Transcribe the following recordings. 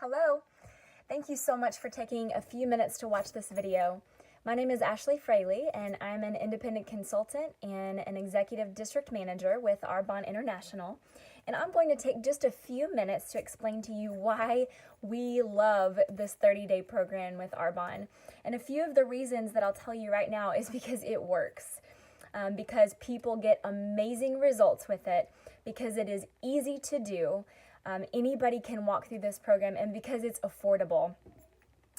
Hello! Thank you so much for taking a few minutes to watch this video. My name is Ashley Fraley, and I'm an independent consultant and an executive district manager with Arbonne International. And I'm going to take just a few minutes to explain to you why we love this 30-day program with Arbonne. And a few of the reasons that I'll tell you right now is because it works. Because people get amazing results with it, because it is easy to do. Anybody can walk through this program, and because it's affordable.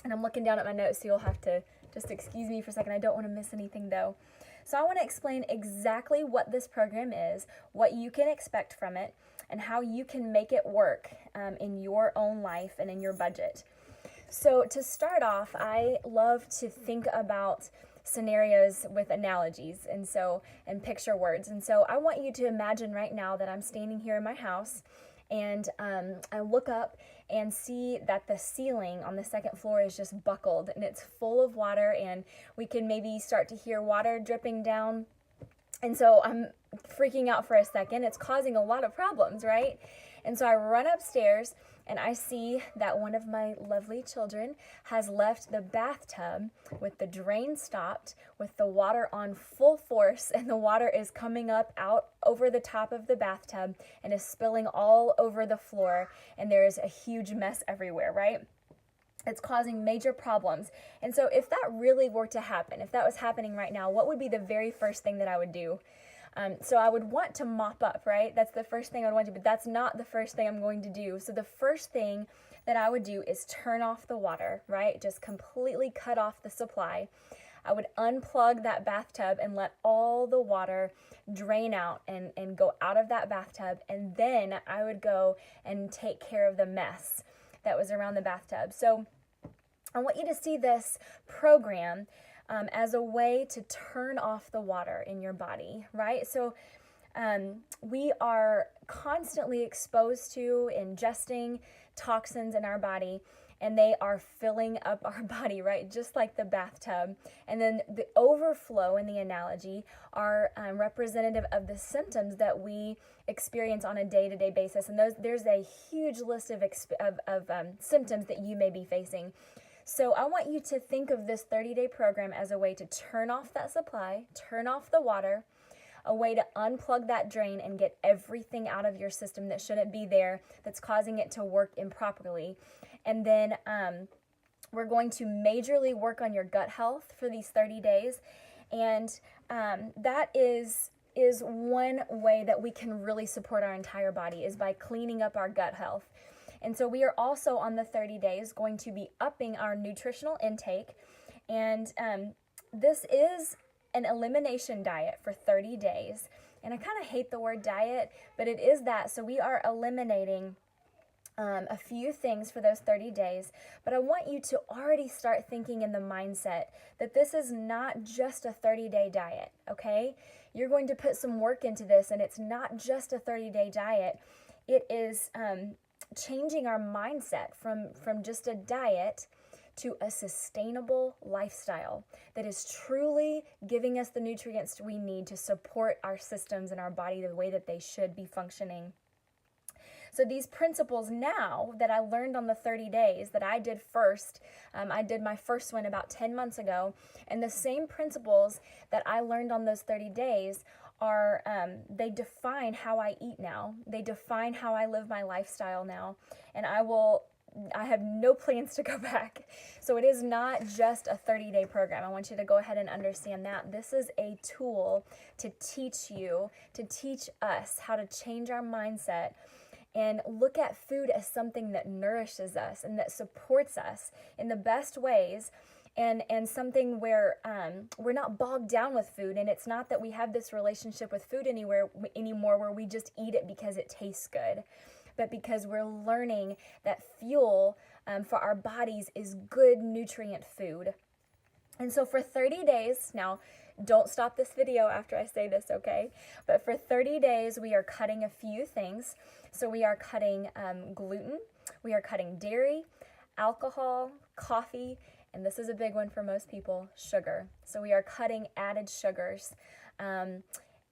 And I'm looking down at my notes, so you'll have to just excuse me for a second. I don't want to miss anything though. So I want to explain exactly what this program is, what you can expect from it, and how you can make it work in your own life and in your budget. So to start off, I love to think about scenarios with analogies and picture words. And so I want you to imagine right now that I'm standing here in my house, and I look up and see that the ceiling on the second floor is just buckled and it's full of water, and we can maybe start to hear water dripping down. And so I'm freaking out for a second. It's causing a lot of problems, right? And so I run upstairs and I see that one of my lovely children has left the bathtub with the drain stopped, with the water on full force, and the water is coming up out over the top of the bathtub and is spilling all over the floor, and there is a huge mess everywhere, right? It's causing major problems. And so if that really were to happen, if that was happening right now, what would be the very first thing that I would do? So I would want to mop up, right? That's the first thing I would want to do, but that's not the first thing I'm going to do. So the first thing that I would do is turn off the water, right? Just completely cut off the supply. I would unplug that bathtub and let all the water drain out and go out of that bathtub. And then I would go and take care of the mess that was around the bathtub. So I want you to see this program as a way to turn off the water in your body, right? So we are constantly exposed to ingesting toxins in our body, and they are filling up our body, right? Just like the bathtub. And then the overflow in the analogy are representative of the symptoms that we experience on a day-to-day basis. And there's a huge list of symptoms that you may be facing. So I want you to think of this 30-day program as a way to turn off that supply, turn off the water, a way to unplug that drain and get everything out of your system that shouldn't be there, that's causing it to work improperly. And then we're going to majorly work on your gut health for these 30 days. And that is one way that we can really support our entire body, is by cleaning up our gut health. And so we are also on the 30 days going to be upping our nutritional intake. And this is an elimination diet for 30 days. And I kind of hate the word diet, but it is that. So we are eliminating a few things for those 30 days. But I want you to already start thinking in the mindset that this is not just a 30-day diet, okay? You're going to put some work into this, and it's not just a 30-day diet. It is changing our mindset from just a diet to a sustainable lifestyle that is truly giving us the nutrients we need to support our systems and our body the way that they should be functioning. So these principles now that I learned on the 30 days that I did first, I did my first one about 10 months ago, and the same principles that I learned on those 30 days are, they define how I eat now. They define how I live my lifestyle now, and I have no plans to go back. So it is not just a 30-day program. I want you to go ahead and understand that. This is a tool to teach us how to change our mindset and look at food as something that nourishes us and that supports us in the best ways, and something where we're not bogged down with food. And it's not that we have this relationship with food anymore where we just eat it because it tastes good, but because we're learning that fuel for our bodies is good nutrient food. And so for 30 days, now don't stop this video after I say this, okay? But for 30 days, we are cutting a few things. So we are cutting gluten, we are cutting dairy, alcohol, coffee, and this is a big one for most people, sugar. So we are cutting added sugars.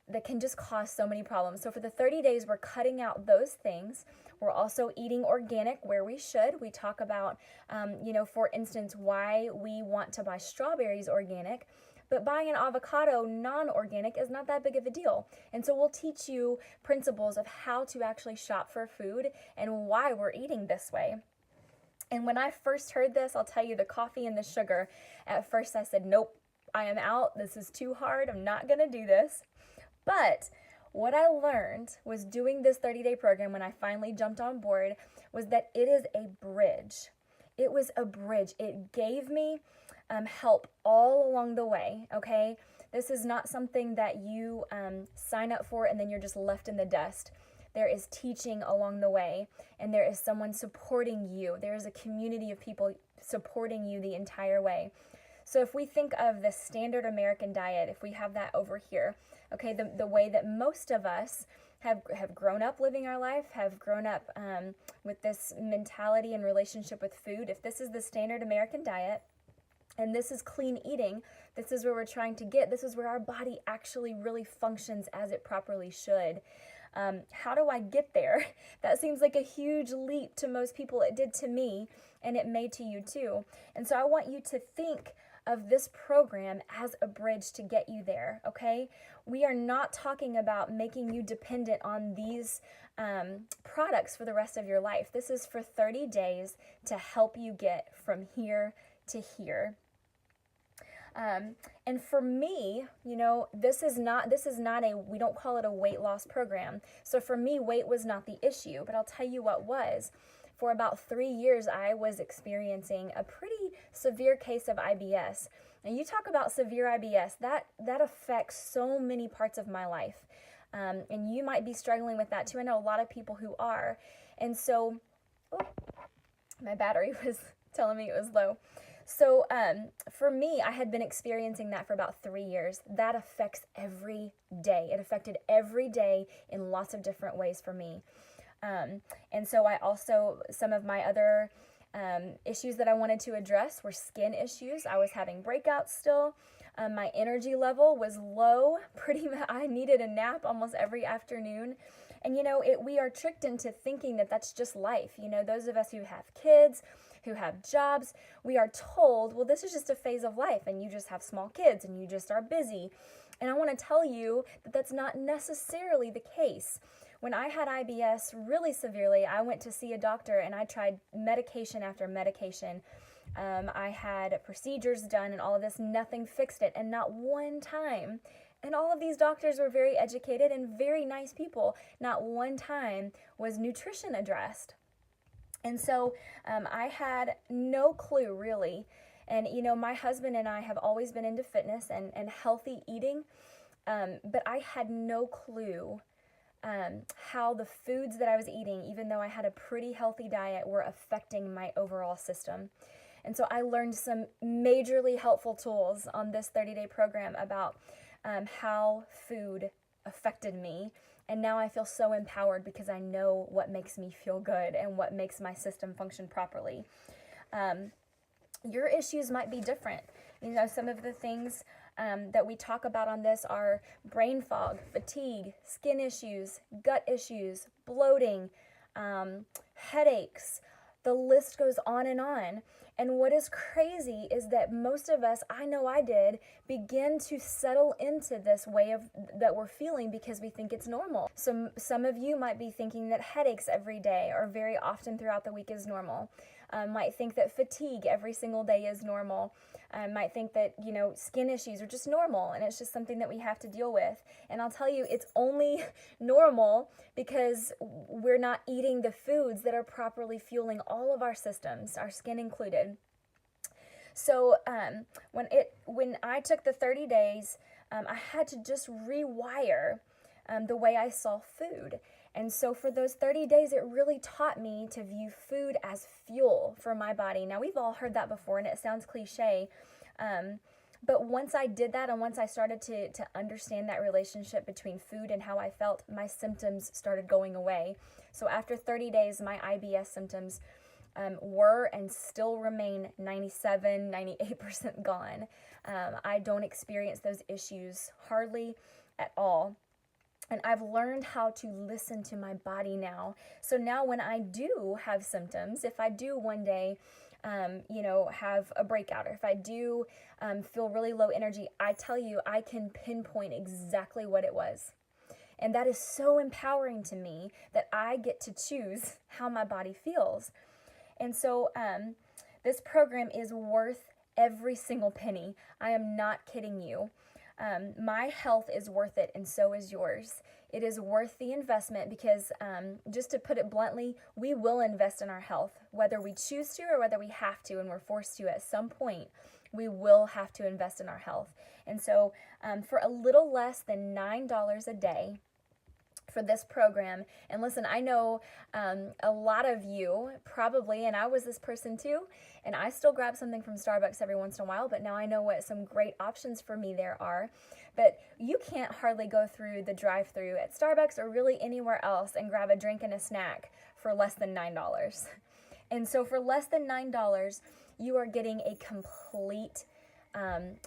that can just cause so many problems. So for the 30 days, we're cutting out those things. We're also eating organic where we should. We talk about, for instance, why we want to buy strawberries organic, but buying an avocado non-organic is not that big of a deal. And so we'll teach you principles of how to actually shop for food and why we're eating this way. And when I first heard this, I'll tell you, the coffee and the sugar, at first I said, nope, I am out. This is too hard. I'm not going to do this. But what I learned was doing this 30-day program when I finally jumped on board was that it is a bridge. It was a bridge. It gave me help all along the way, okay? This is not something that you sign up for and then you're just left in the dust. There is teaching along the way, and there is someone supporting you. There is a community of people supporting you the entire way. So if we think of the standard American diet, if we have that over here, okay, the way that most of us have grown up living our life, have grown up with this mentality and relationship with food, if this is the standard American diet, and this is clean eating, this is where we're trying to get, this is where our body actually really functions as it properly should. How do I get there? That seems like a huge leap to most people. It did to me, and it may to you too. And so I want you to think of this program as a bridge to get you there, okay? We are not talking about making you dependent on these products for the rest of your life. This is for 30 days to help you get from here to here. And for me, this is not we don't call it a weight loss program. So for me, weight was not the issue, but I'll tell you what was. For about 3 years, I was experiencing a pretty severe case of IBS. And you talk about severe IBS, that affects so many parts of my life. And you might be struggling with that too. I know a lot of people who are. And so, my battery was telling me it was low. So for me, I had been experiencing that for about 3 years. That affects every day. It affected every day in lots of different ways for me. And so some of my other issues that I wanted to address were skin issues. I was having breakouts still. My energy level was low. I needed a nap almost every afternoon. And we are tricked into thinking that that's just life. Those of us who have kids, who have jobs, we are told, well, this is just a phase of life and you just have small kids and you just are busy. And I want to tell you that that's not necessarily the case. When I had IBS really severely, I went to see a doctor and I tried medication after medication. I had procedures done and all of this, nothing fixed it, and not one time. And all of these doctors were very educated and very nice people. Not one time was nutrition addressed. And so I had no clue really. And my husband and I have always been into fitness and healthy eating, but I had no clue how the foods that I was eating, even though I had a pretty healthy diet, were affecting my overall system. And so I learned some majorly helpful tools on this 30-day program about how food affected me. And now I feel so empowered because I know what makes me feel good and what makes my system function properly. Your issues might be different. Some of the things that we talk about on this are brain fog, fatigue, skin issues, gut issues, bloating, headaches. The list goes on and on. And what is crazy is that most of us, I know I did, begin to settle into this way that we're feeling because we think it's normal. Some of you might be thinking that headaches every day or very often throughout the week is normal. Might think that fatigue every single day is normal. Might think that, skin issues are just normal and it's just something that we have to deal with. And I'll tell you, it's only normal because we're not eating the foods that are properly fueling all of our systems, our skin included. So when I took the 30 days, I had to just rewire the way I saw food. And so for those 30 days, it really taught me to view food as fuel for my body. Now, we've all heard that before, and it sounds cliche. But once I did that, and once I started to understand that relationship between food and how I felt, my symptoms started going away. So after 30 days, my IBS symptoms were and still remain 98% gone. I don't experience those issues hardly at all. And I've learned how to listen to my body now. So now when I do have symptoms, if I do one day, have a breakout, or if I do feel really low energy, I tell you, I can pinpoint exactly what it was. And that is so empowering to me that I get to choose how my body feels. And so this program is worth every single penny. I am not kidding you. My health is worth it, and so is yours. It is worth the investment because, just to put it bluntly, we will invest in our health, whether we choose to or whether we have to, and we're forced to at some point. We will have to invest in our health. And so for a little less than $9 a day, for this program. And listen, I know a lot of you probably, and I was this person too, and I still grab something from Starbucks every once in a while, but now I know what some great options for me there are. But you can't hardly go through the drive-thru at Starbucks or really anywhere else and grab a drink and a snack for less than $9. And so for less than $9, you are getting a complete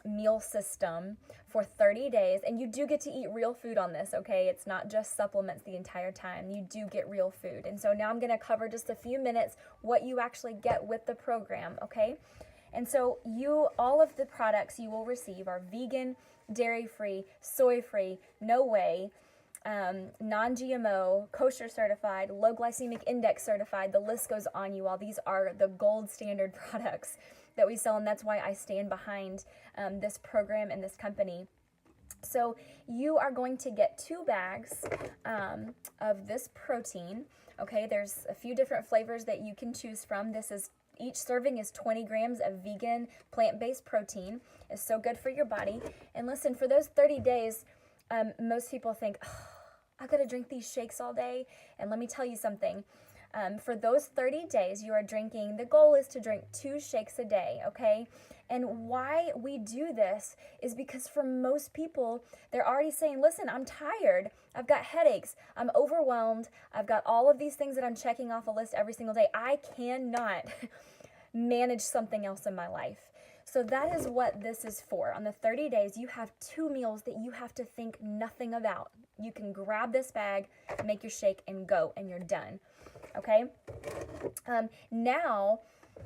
meal system for 30 days, and you do get to eat real food on this, okay? It's not just supplements the entire time. You do get real food. And so now I'm going to cover just a few minutes what you actually get with the program, okay? And so all of the products you will receive are vegan, dairy-free, soy-free, no whey, non-GMO, kosher certified, low glycemic index certified. The list goes on, you all. These are the gold standard products that we sell, and that's why I stand behind this program and this company. So you are going to get 2 bags of this protein. Okay, there's a few different flavors that you can choose from. Each serving is 20 grams of vegan plant-based protein. It's so good for your body. And listen, for those 30 days, most people think, oh, I've got to drink these shakes all day. And let me tell you something. For those 30 days, the goal is to drink 2 shakes a day, okay? And why we do this is because for most people, they're already saying, listen, I'm tired. I've got headaches. I'm overwhelmed. I've got all of these things that I'm checking off a list every single day. I cannot manage something else in my life. So that is what this is for. On the 30 days, you have 2 meals that you have to think nothing about. You can grab this bag, make your shake, and go, and you're done. Okay? Now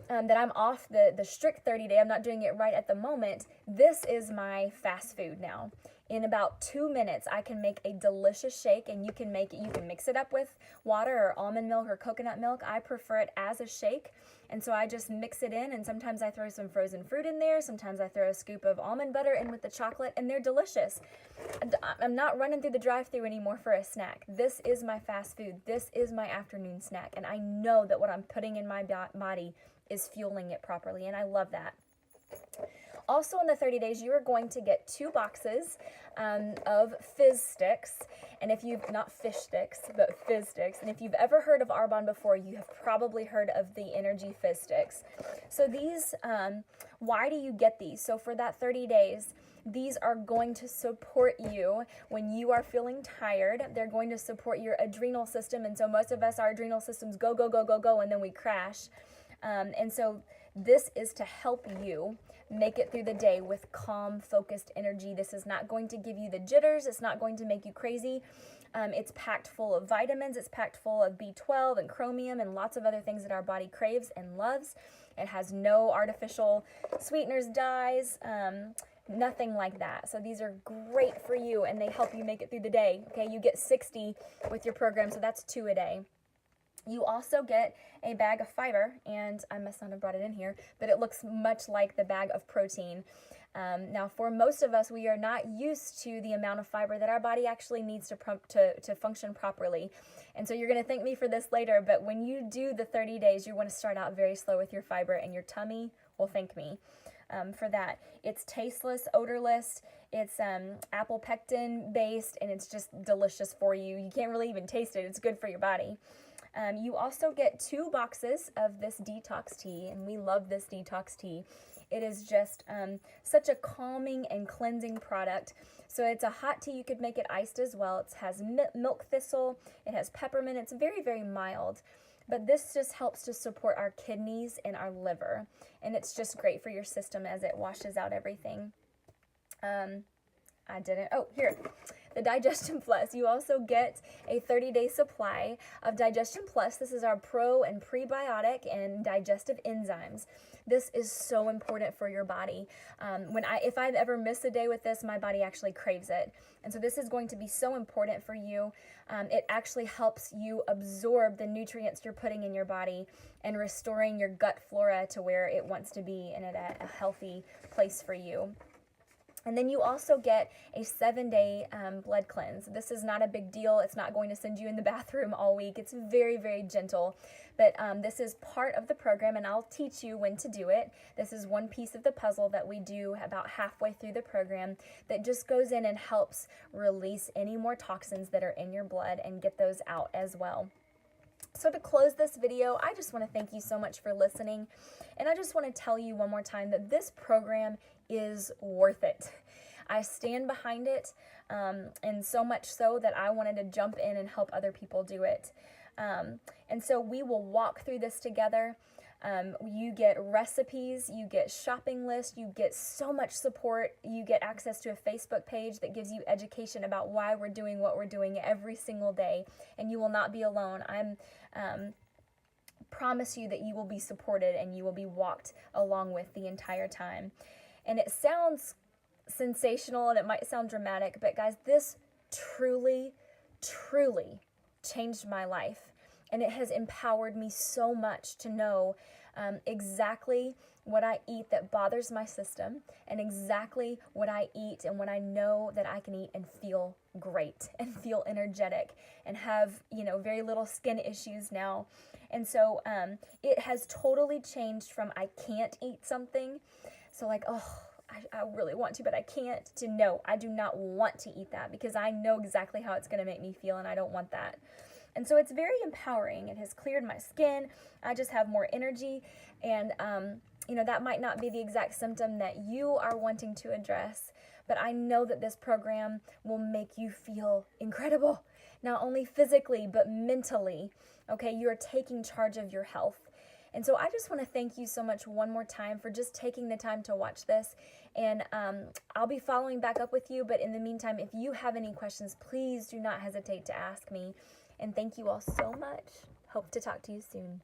that I'm off the strict 30-day, I'm not doing it right at the moment, this is my fast food now. In about 2 minutes, I can make a delicious shake, and you can mix it up with water or almond milk or coconut milk. I prefer it as a shake, and so I just mix it in, and sometimes I throw some frozen fruit in there. Sometimes I throw a scoop of almond butter in with the chocolate, and they're delicious. I'm not running through the drive-thru anymore for a snack. This is my fast food. This is my afternoon snack, and I know that what I'm putting in my body is fueling it properly, and I love that. Also, in the 30 days, you are going to get 2 boxes of fizz sticks, and if you've, not fish sticks, but fizz sticks, and if you've ever heard of Arbonne before, you have probably heard of the Energy Fizz Sticks. So these, why do you get these? So for that 30 days, these are going to support you when you are feeling tired. They're going to support your adrenal system, and so most of us, our adrenal systems go, go, go, go, go, and then we crash. And so this is to help you make it through the day with calm, focused energy. This is not going to give you the jitters. It's not going to make you crazy. It's packed full of vitamins. It's packed full of B12 and chromium and lots of other things that our body craves and loves. It has no artificial sweeteners, dyes, nothing like that. So these are great for you, and they help you make it through the day. Okay, you get 60 with your program, so that's 2 a day. You also get a bag of fiber, and I must not have brought it in here, but it looks much like the bag of protein. Now, for most of us, we are not used to the amount of fiber that our body actually needs to function properly. And so you're going to thank me for this later, but when you do the 30 days, you want to start out very slow with your fiber, and your tummy will thank me for that. It's tasteless, odorless. It's apple pectin based, and it's just delicious for you. You can't really even taste it. It's good for your body. You also get 2 boxes of this detox tea, and we love this detox tea. It is just such a calming and cleansing product. So it's a hot tea. You could make it iced as well. It has milk thistle. It has peppermint. It's very, very mild. But this just helps to support our kidneys and our liver. And it's just great for your system as it washes out everything. Here. the Digestion Plus. You also get a 30-day supply of Digestion Plus. This is our pro and prebiotic and digestive enzymes. This is so important for your body. If I've ever missed a day with this, my body actually craves it. And so this is going to be so important for you. It actually helps you absorb the nutrients you're putting in your body and restoring your gut flora to where it wants to be and at a healthy place for you. And then you also get a 7-day blood cleanse. This is not a big deal. It's not going to send you in the bathroom all week. It's very, very gentle. But this is part of the program, and I'll teach you when to do it. This is one piece of the puzzle that we do about halfway through the program that just goes in and helps release any more toxins that are in your blood and get those out as well. So to close this video, I just want to thank you so much for listening. And I just want to tell you one more time that this program is worth it. I stand behind it, and so much so that I wanted to jump in and help other people do it. And so we will walk through this together. You get recipes, you get shopping lists, you get so much support, you get access to a Facebook page that gives you education about why we're doing what we're doing every single day, and you will not be alone. I'm promise you that you will be supported and you will be walked along with the entire time. And it sounds sensational and it might sound dramatic, but guys, this truly, truly changed my life. And it has empowered me so much to know exactly what I eat that bothers my system, and exactly what I eat and what I know that I can eat and feel great and feel energetic and have, very little skin issues now. And so it has totally changed from I can't eat something, so like, I really want to, but I can't, to no, I do not want to eat that because I know exactly how it's going to make me feel and I don't want that. And so it's very empowering. It has cleared my skin. I just have more energy. And, that might not be the exact symptom that you are wanting to address, but I know that this program will make you feel incredible, not only physically, but mentally. Okay, you're taking charge of your health. And so I just want to thank you so much one more time for just taking the time to watch this. And I'll be following back up with you. But in the meantime, if you have any questions, please do not hesitate to ask me. And thank you all so much. Hope to talk to you soon.